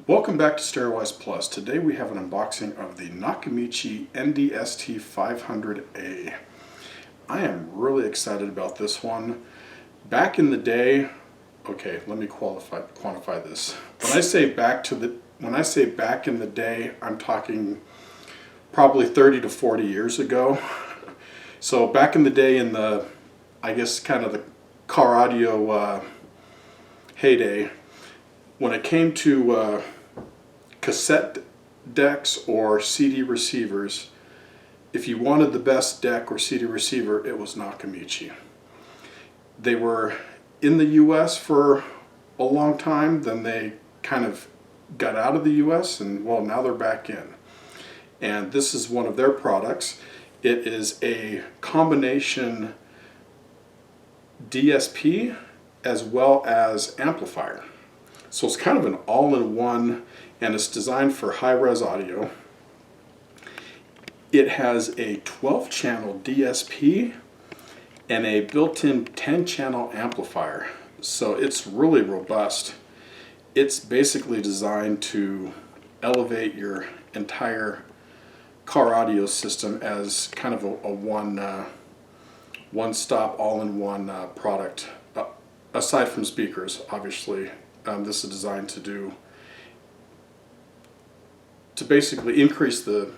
Welcome back to Stereowise Plus. Today we have an unboxing of the Nakamichi NDST500A. I am really excited about this one. Back in the day, okay, let me quantify this. When I say back in the day, I'm talking probably 30 to 40 years ago. So back in the day, in the, I guess, kind of the car audio heyday, when it came to cassette decks or CD receivers, if you wanted the best deck or CD receiver, it was Nakamichi. They were in the US for a long time, then they kind of got out of the US, and well, now they're back in. And this is one of their products. It is a combination DSP as well as amplifier. So it's kind of an all-in-one, and it's designed for high-res audio. It has a 12-channel DSP and a built-in 10-channel amplifier. So it's really robust. It's basically designed to elevate your entire car audio system as kind of a one-stop, all-in-one product. Aside from speakers, obviously, this is designed to basically increase the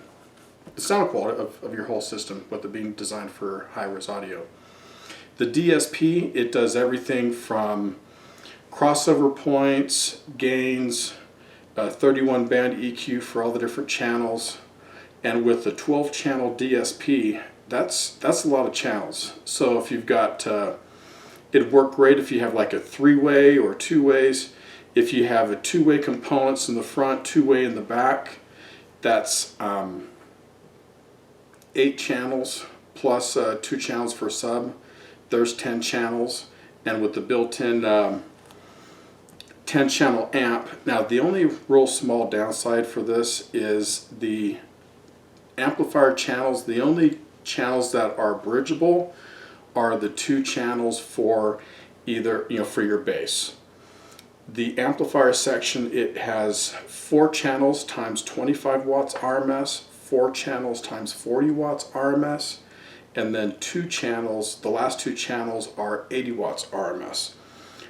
sound quality of your whole system, with it being designed for high-res audio. The DSP, it does everything from crossover points, gains, 31 band EQ for all the different channels, and with the 12-channel DSP, that's a lot of channels. So if you've got, it'd work great if you have like a three-way or two ways. If you have a two-way components in the front, two-way in the back, that's 8 channels plus 2 channels for sub. There's 10 channels, and with the built-in 10-channel amp. Now the only real small downside for this is the amplifier channels. The only channels that are bridgeable are the 2 channels for either, for your bass. The amplifier section, it has 4 channels times 25 watts RMS, 4 channels times 40 watts RMS, and then 2 channels, the last 2 channels are 80 watts RMS.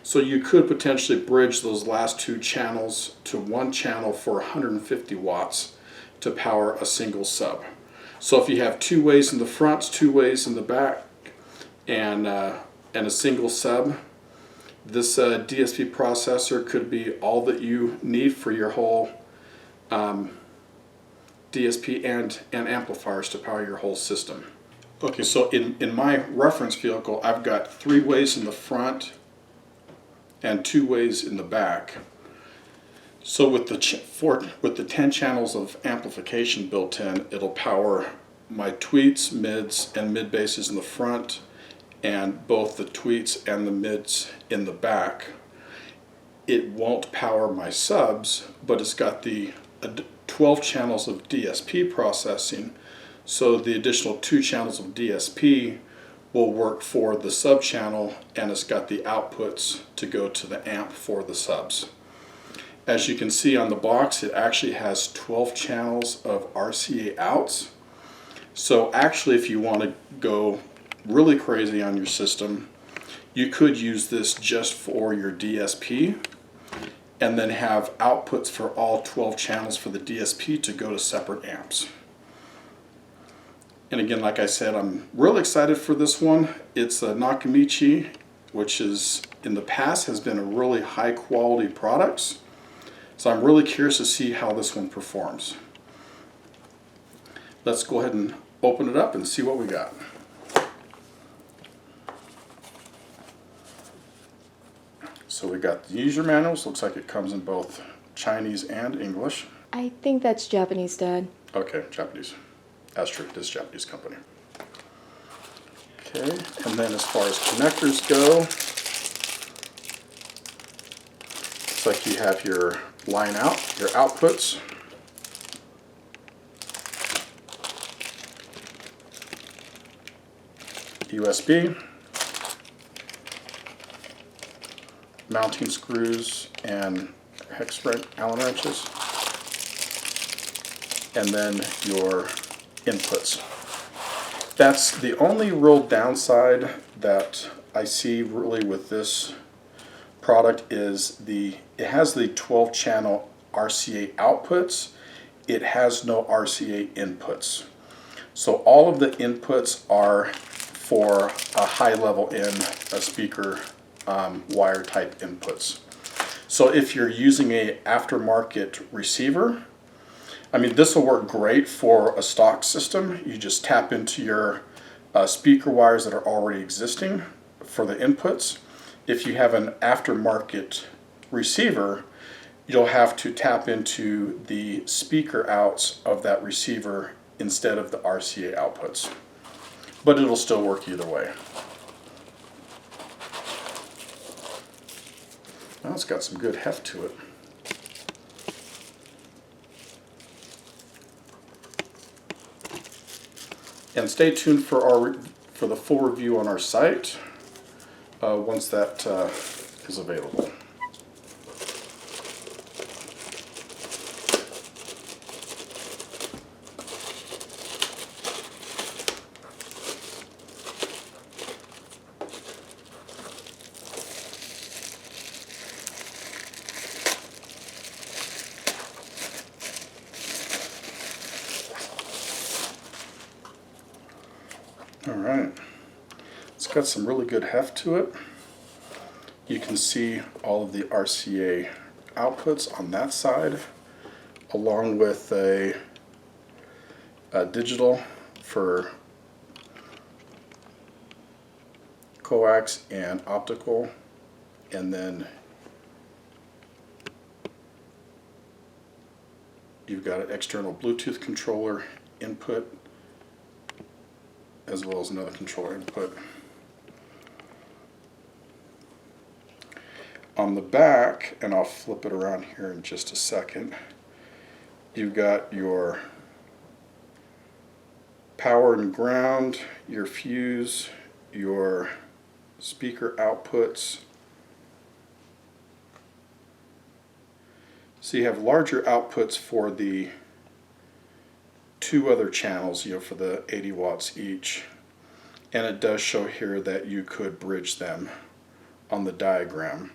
So you could potentially bridge those last 2 channels to 1 channel for 150 watts to power a single sub. So if you have 2 ways in the front, 2 ways in the back, and a single sub, this DSP processor could be all that you need for your whole DSP and amplifiers to power your whole system. Okay, so in my reference vehicle, I've got 3 ways in the front and 2 ways in the back. So with the 10 channels of amplification built in, it'll power my tweets, mids, and mid basses in the front, and both the tweets and the mids in the back. It won't power my subs, but it's got the 12 channels of DSP processing, so the additional 2 channels of DSP will work for the sub channel, and it's got the outputs to go to the amp for the subs. As you can see on the box, it actually has 12 channels of RCA outs. So actually, if you want to go really crazy on your system, you could use this just for your DSP and then have outputs for all 12 channels for the DSP to go to separate amps. And again, like I said, I'm really excited for this one. It's a Nakamichi, which is in the past has been a really high quality products. So I'm really curious to see how this one performs. Let's go ahead and open it up and see what we got. So we got the user manuals. Looks like it comes in both Chinese and English. I think that's Japanese, Dad. Okay, Japanese. That's true, this is a Japanese company. Okay, and then as far as connectors go, looks like you have your line out, your outputs. USB, mounting screws, and hex Allen wrenches, and then your inputs. That's the only real downside that I see really with this product is it has the 12 channel RCA outputs. It has no RCA inputs. So all of the inputs are for a high level in a speaker wire type inputs. So if you're using a aftermarket receiver, I mean, this will work great for a stock system. You just tap into your speaker wires that are already existing for the inputs. If you have an aftermarket receiver, you'll have to tap into the speaker outs of that receiver instead of the RCA outputs. But it'll still work either way. Now it's got some good heft to it. And stay tuned for the full review on our site once that is available. All right, it's got some really good heft to it. You can see all of the RCA outputs on that side, along with a digital for coax and optical, and then you've got an external Bluetooth controller input as well as another controller input. On the back, and I'll flip it around here in just a second, you've got your power and ground, your fuse, your speaker outputs. So you have larger outputs for the two other channels, for the 80 watts each. And it does show here that you could bridge them on the diagram.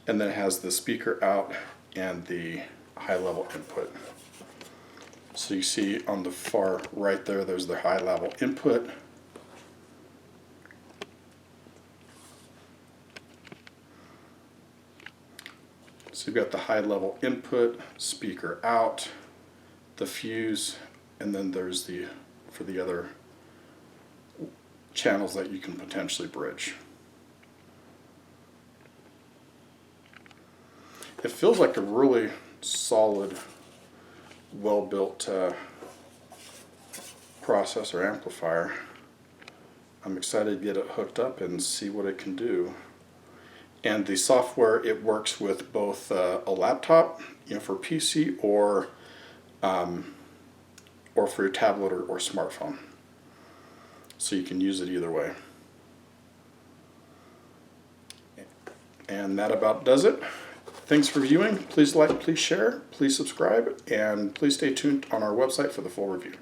And then it has the speaker out and the high level input. So you see on the far right there's the high level input. So you've got the high level input, speaker out, the fuse, and then there's for the other channels that you can potentially bridge. It feels like a really solid, well-built processor amplifier. I'm excited to get it hooked up and see what it can do. And the software, it works with both a laptop, for PC, or for your tablet or smartphone. So you can use it either way. And that about does it. Thanks for viewing. Please like, please share, please subscribe, and please stay tuned on our website for the full review.